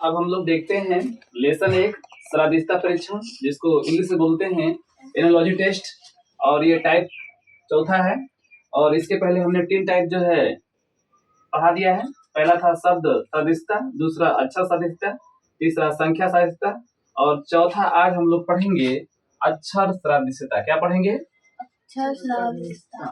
अब हम लोग देखते हैं लेसन 1 सरादिस्ता परीक्षण, जिसको इंग्लिश में बोलते हैं एनालॉजी टेस्ट, और ये टाइप चौथा है। और इसके पहले हमने 3 टाइप जो है पढ़ा दिया है। पहला था शब्द सदिस्ता, दूसरा अक्षर सदिस्ता, तीसरा संख्या सदिस्ता, और चौथा आज हम लोग पढ़ेंगे अक्षर सदिस्ता। क्या पढ़ेंगे?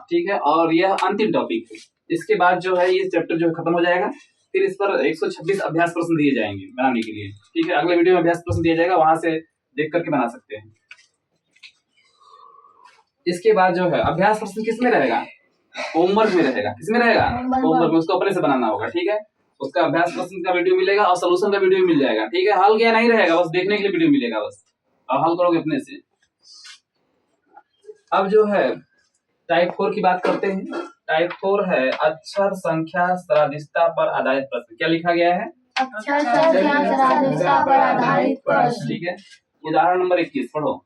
ठीक है, और यह अंतिम टॉपिक है। इसके बाद जो है ये चैप्टर जो खत्म हो जाएगा। फिर इस पर 126 अभ्यास प्रश्न दिए जाएंगे बनाने के लिए। ठीक है, अगले वीडियो में अभ्यास प्रश्न दिया जाएगा, वहां से देख करके बना सकते हैं। इसके बाद जो है अभ्यास प्रश्न किस में रहेगा? होमवर्क में रहेगा। किसमें रहेगा? होमवर्क में। उसको अपने से बनाना होगा। ठीक है, उसका अभ्यास प्रश्न का वीडियो मिलेगा और सोल्यूशन का वीडियो मिल जाएगा। ठीक है, हल क्या नहीं रहेगा, बस देखने के लिए वीडियो मिलेगा बस, और हल करोगे अपने से। अब जो है टाइप 4 की बात करते हैं। टाइप 4 है अक्षर संख्या सरादिस्ता पर आधारित प्रश्न। क्या लिखा गया है? अक्षर संख्या सरादिस्ता पर आधारित प्रश्न। ठीक है, उदाहरण नंबर 21 पढ़ो।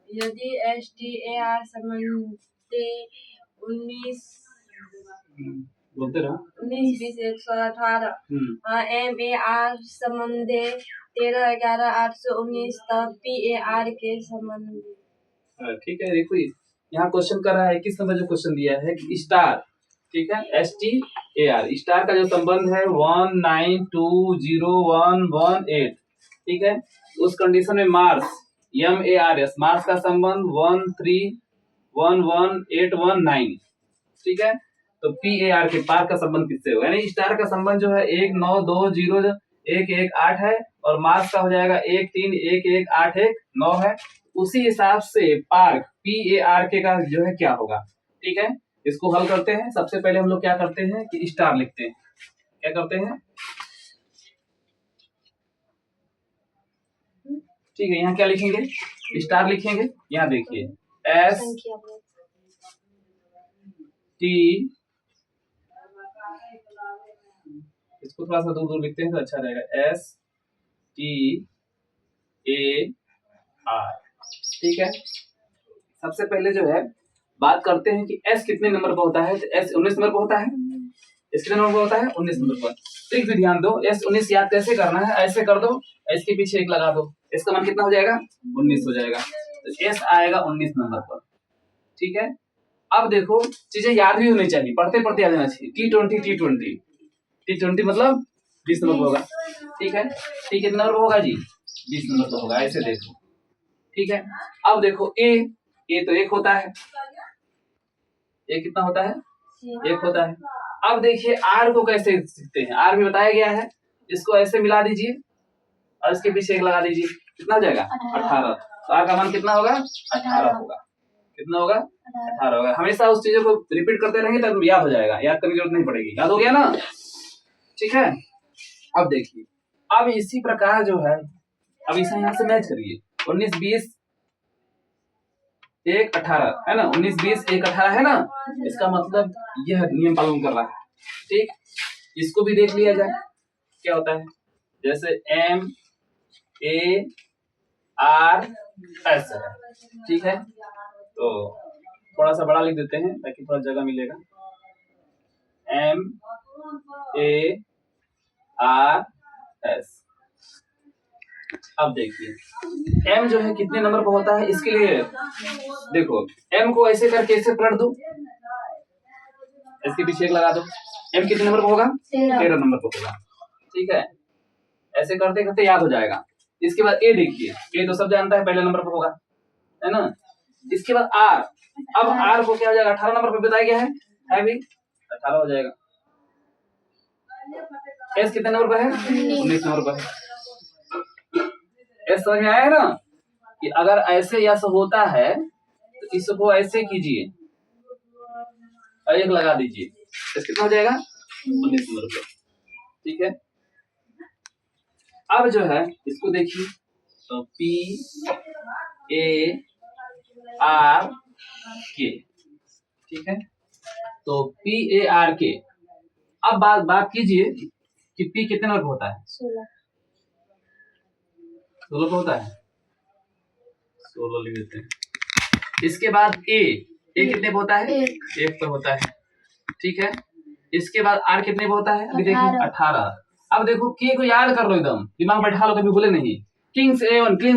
यदि STAR संबंधी 19 बोलते रहो 19 20 118 MAR संबंधी 13 11 819 तब PAR के संबंधी। ठीक है, देखो यहाँ क्वेश्चन कर रहा है, किस नंबर जो क्वेश्चन दिया है स्टार। ठीक है, STAR स्टार का जो संबंध है 1920118। ठीक है, उस कंडीशन में मार्स MARS मार्स का संबंध 1311819। ठीक है, तो PAR के पार का संबंध किससे होगा? यानी स्टार का संबंध जो है 1920118 है, और मार्स का हो जाएगा 1311819 है। उसी हिसाब से पार्क PAR के का जो है क्या होगा? ठीक है, इसको हल करते हैं। सबसे पहले हम लोग क्या करते हैं कि स्टार लिखते हैं। क्या करते हैं? ठीक है, यहाँ क्या लिखेंगे? स्टार लिखेंगे। यहाँ देखिए ST, इसको थोड़ा सा दूर दूर लिखते हैं तो अच्छा रहेगा। STAR। ठीक है, सबसे पहले जो है बात करते हैं कि S कितने नंबर पर होता है। तो S 19 नंबर पर होता है। S कितने नंबर पर होता है? 19 नंबर पर। ट्रिक भी ध्यान दो, S 19 याद कैसे करना है? ऐसे कर दो, S के पीछे 1 लगा दो, S का मान कितना हो जाएगा? 19 हो जाएगा। तो S आएगा 19 नंबर पर। ठीक है, अब देखो चीजें याद भी होनी चाहिए, पढ़ते पढ़ते याद होना चाहिए। T20 मतलब 20 नंबर पर होगा। ठीक है, T कितने नंबर पर होगा जी? 20 नंबर पर होगा। ऐसे देखो। ठीक है, अब देखो A तो 1 होता है। A कितना होता है? 1 होता है। अब देखिए R को कैसे सीखते हैं, R भी बताया गया है। इसको ऐसे मिला दीजिए और इसके पीछे 1 लगा दीजिए, कितना हो जाएगा? 18। तो R का मान कितना होगा? 18 होगा। कितना होगा? 18 होगा। हमेशा उस चीजों को रिपीट करते रहेंगे तब याद हो जाएगा, याद करने की जरूरत नहीं पड़ेगी। याद हो गया ना? ठीक है, अब देखिए, अब इसी प्रकार जो है, अब इसे यहाँ से मैच करिए। 19 20 1 18 है ना, 19 20 1 18 है ना। इसका मतलब यह नियम पालन कर रहा है। ठीक, इसको भी देख लिया जाए क्या होता है। जैसे MARS है। ठीक है, तो थोड़ा सा बड़ा लिख देते हैं ताकि थोड़ा जगह मिलेगा। MARS। अब देखिए M जो है कितने नंबर पर होता है, इसके लिए देखो M को ऐसे करके ऐसे पलट दो, इसके पीछे 1 लगा दो। M कितने नंबर पर होगा? 13 नंबर पर होगा। ठीक है, ऐसे करते करते याद हो जाएगा। इसके बाद A देखिए, A तो सब जानता है पहले नंबर पर होगा, है ना। इसके बाद R, अब R को क्या हो जाएगा? 18 नंबर पर बताया गया है भी 18 हो जाएगा। S कितने नंबर पर है? 19 नंबर पर है। S समझ में आया है ना कि अगर ऐसे यस होता है तो इसको ऐसे कीजिए और 1 लगा दीजिए, S कितना हो जाएगा? 19 नंबर पर। ठीक है, अब जो है इसको देखिए, तो PARK। ठीक है, तो PARK। अब बात कीजिए कि P कितने नंबर पर होता है? 16 पर होता है। 16 लिख देते हैं। इसके बाद A कितने पे होता है? 1 पर होता है। ठीक है, इसके बाद R कितने पे होता है? अभी देखिए 18। अब देखो के को याद कर लो, एकदम दिमाग बैठा लो, कभी भूले नहीं। किंग्स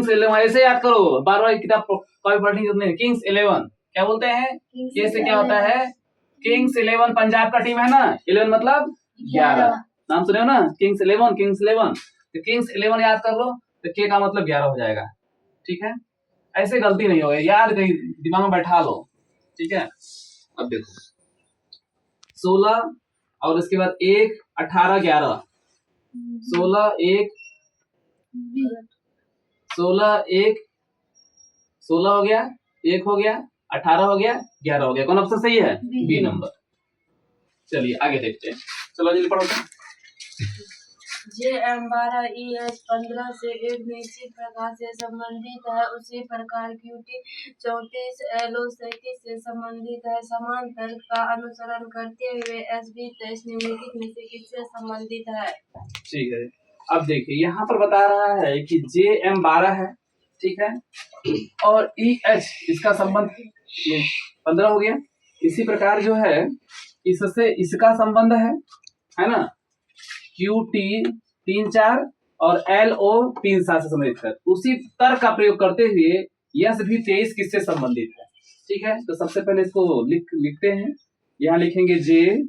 11 ऐसे याद करो, बार बार किताब कभी पढ़ने की जरूरत नहीं। किंग्स 11 क्या बोलते हैं, के से क्या होता है, किंग्स 11 पंजाब का टीम है ना, 11 मतलब 11, नाम सुने हो ना, किंग्स 11 किंग्स 11, तो किंग्स 11 याद कर लो, तो के का मतलब 11 हो जाएगा। ठीक है, ऐसे गलती नहीं होगी, याद कहीं दिमाग में बैठा लो। ठीक है, अब देखो 16 और उसके बाद 1 18 11, 16 1 16 1 16 हो गया, 1 हो गया, 18 हो गया, 11 हो गया। कौन ऑप्शन सही है, बी नंबर। चलिए आगे देखते हैं, चलो जल्दी पढ़ो। JM12EH 15 से एक निश्चित प्रकार से संबंधित है, उसी प्रकार QT 34 LO 37 से संबंधित है। समान तर्क का अनुसरण करते हुए SB 23 निम्नलिखित में से किससे संबंधित है। ठीक है, अब देखिए यहाँ पर बता रहा है कि JM12 है, ठीक है, और EH इसका संबंध 15 हो गया। इसी प्रकार जो है इससे इसका संबंध है ना, QT 3 4 और LO 3 7 से संबंधित है। उसी तर्क का प्रयोग करते हुए यह भी 23 किससे संबंधित है। ठीक है, तो सबसे पहले इसको लिखते हैं, यहाँ लिखेंगे JM,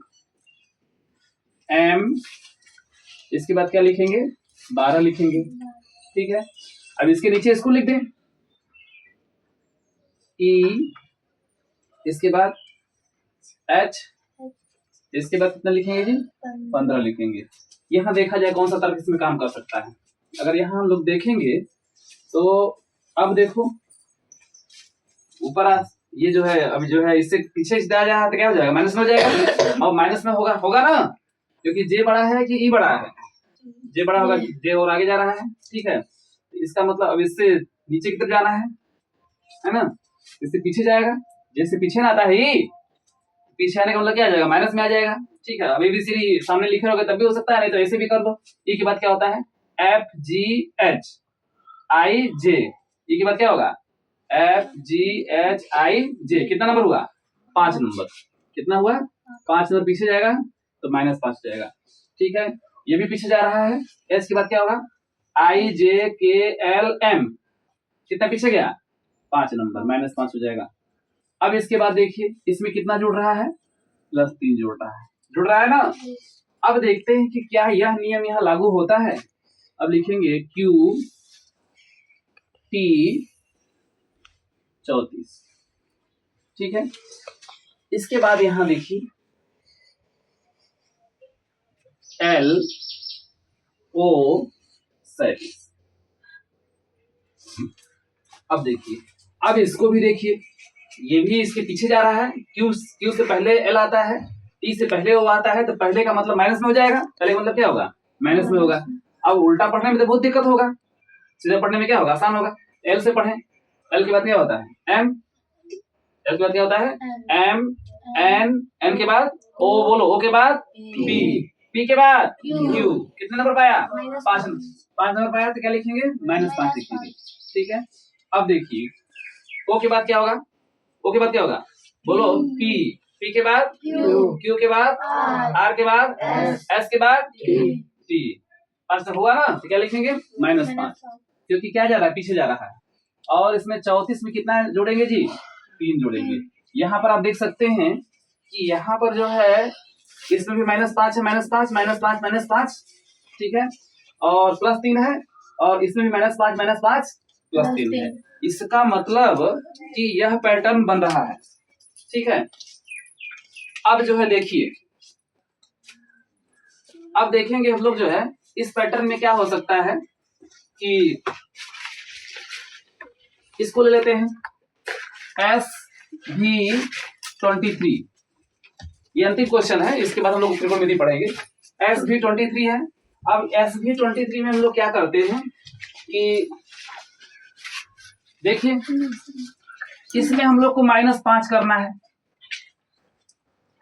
इसके बाद क्या लिखेंगे 12 लिखेंगे। ठीक है, अब इसके नीचे इसको लिख दें E, इसके बाद H, इसके बाद कितना लिखेंगे जी 15 लिखेंगे। यहाँ देखा जाए कौन सा तर्क इसमें काम कर सकता है। अगर यहाँ हम लोग देखेंगे तो अब देखो ऊपर ये जो है, अभी जो है इससे पीछे जा रहा है तो क्या हो जाएगा, माइनस में हो जाएगा, और माइनस में होगा ना, क्योंकि जे बड़ा है कि ई बड़ा है, जे बड़ा होगा, जे और आगे जा रहा है। ठीक है, इसका मतलब अब इससे नीचे की तरफ जाना है ना, इससे पीछे जाएगा, जैसे पीछे ना आता है ई, पीछे आने का मतलब क्या आ जाएगा, माइनस में आ जाएगा। ठीक है, अब एबीसीडी सामने लिखे रहोगे तब भी हो सकता है, नहीं तो ऐसे भी कर दो। ई के बाद क्या होता है FGH IJ, ई के बाद क्या होगा FGH IJ, कितना नंबर हुआ 5 नंबर, कितना हुआ 5 नंबर, पीछे जाएगा तो -5 जाएगा। ठीक है, ये भी पीछे जा रहा है। एस के बाद क्या होगा IJKLM, कितना पीछे गया 5 नंबर, -5 हो जाएगा। अब इसके बाद देखिए इसमें कितना जुड़ रहा है, +3 जुड़ रहा है ना। अब देखते हैं कि क्या यह नियम यहाँ लागू होता है। अब लिखेंगे QT 34, ठीक है। इसके बाद यहां देखिए LO 37। अब देखिए, अब इसको भी देखिए, ये भी इसके पीछे जा रहा है। क्यू से पहले L आता है, T से पहले O आता है, तो पहले का मतलब माइनस में हो जाएगा, पहले का मतलब क्या होगा माइनस में होगा। अब उल्टा पढ़ने में तो बहुत दिक्कत होगा, सीधा पढ़ने में क्या होगा आसान होगा। L से पढ़ें, L के बाद क्या होता है M, L के बाद क्या होता है M, N के बाद O, बोलो O के बाद P, P के बाद Q, कितने नंबर पाया 5 नंबर पाया, तो क्या लिखेंगे -5 लिखेंगे। ठीक है, अब देखिए O के बाद क्या होगा, O के बाद क्या होगा बोलो P, P के बाद Q के बाद R के बाद S के बाद T, 5 तक हुआ ना, तो क्या लिखेंगे -5, क्योंकि क्या जा रहा है पीछे जा रहा है। और इसमें 34 में कितना जोड़ेंगे जी 3 जोड़ेंगे। यहाँ पर आप देख सकते हैं कि यहाँ पर जो है इसमें भी -5 है, -5, ठीक है, और +3 है, और इसमें भी -5 +3 है। इसका मतलब कि यह पैटर्न बन रहा है। ठीक है, अब जो है देखिए, अब देखेंगे हम लोग जो है इस पैटर्न में क्या हो सकता है कि इसको ले लेते हैं SV23, ये अंतिम क्वेश्चन है, इसके बाद हम लोग त्रिकोणमिति पढ़ेंगे। SV23 है। अब SV23 में हम लोग क्या करते हैं कि देखिए इसमें हम लोग को -5 करना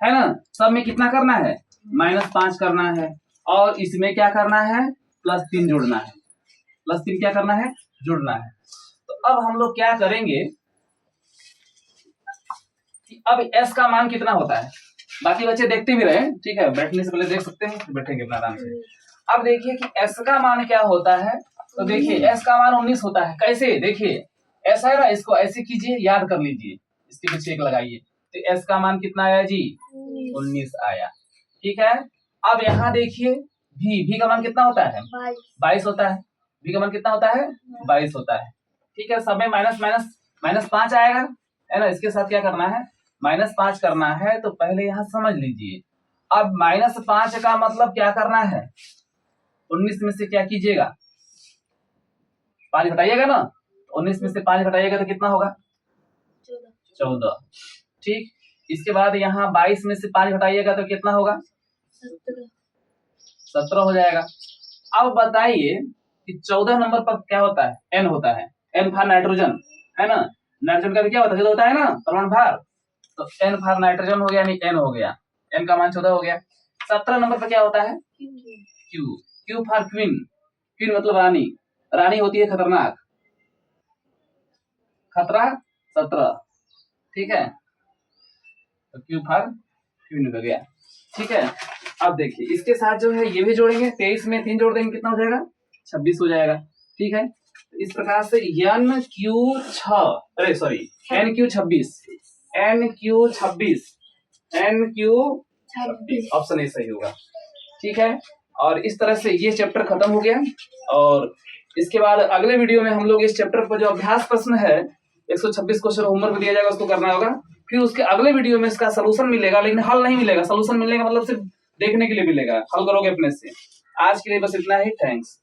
है ना, सब में कितना करना है -5 करना है, और इसमें क्या करना है +3 जोड़ना है, +3 क्या करना है जुड़ना है। तो अब हम लोग क्या करेंगे कि अब S का मान कितना होता है, बाकी बच्चे देखते भी रहे, ठीक है, बैठने से पहले देख सकते हैं, बैठेंगे अपना आराम से। अब देखिए कि s का मान क्या होता है। तो देखिए s का मान 19 होता है। कैसे? देखिए ऐसा है ना, इसको ऐसे कीजिए, याद कर लीजिए, इसके पीछे एक लगाइए। तो s का मान कितना आया जी? 19 आया। ठीक है। अब यहाँ देखिए v का मान कितना होता है? 22 होता है। v का मान कितना होता है? 22 होता है। ठीक है। सब में -5 आएगा, है ना। इसके साथ क्या करना है? -5 करना है। तो पहले यहाँ समझ लीजिए। अब -5 का मतलब क्या करना है? 19 में से क्या कीजिएगा? 5 घटाइएगा ना। 19 में से 5 घटाइएगा तो कितना होगा? 14। ठीक। इसके बाद यहाँ 22 में से 5 घटाइएगा तो कितना होगा? 17 हो जाएगा। अब बताइए कि 14 नंबर पर क्या होता है? n होता है। n भार नाइट्रोजन, है ना। नाइट्रोजन का भी क्या होता है ना, परमाणु भार। तो n भार नाइट्रोजन हो गया, यानी n हो गया। n का मान 14 हो गया। 17 नंबर पर क्या होता है? q भार क्वीन। क्वीन मतलब रानी। रानी होती है खतरनाक। खतरा 17। ठीक है। तो q भार क्वीन हो गया। ठीक है। अब देखिए इसके साथ जो है ये भी जोड़ेंगे। 23 में 3 जोड़ देंगे, कितना हो जाएगा? 26 हो जाएगा। ठीक है। तो इस प्रकार से NQ26 ऑप्शन ए सही होगा। ठीक है। और इस तरह से ये चैप्टर खत्म हो गया। और इसके बाद अगले वीडियो में हम लोग इस चैप्टर पर जो अभ्यास प्रश्न है 126 क्वेश्चन होमवर्क दिया जाएगा, उसको करना होगा। फिर उसके अगले वीडियो में इसका सलूशन मिलेगा, लेकिन हल नहीं मिलेगा। सलूशन मिलेगा मतलब सिर्फ देखने के लिए मिलेगा, हल करोगे अपने से। आज के लिए बस इतना ही। थैंक्स।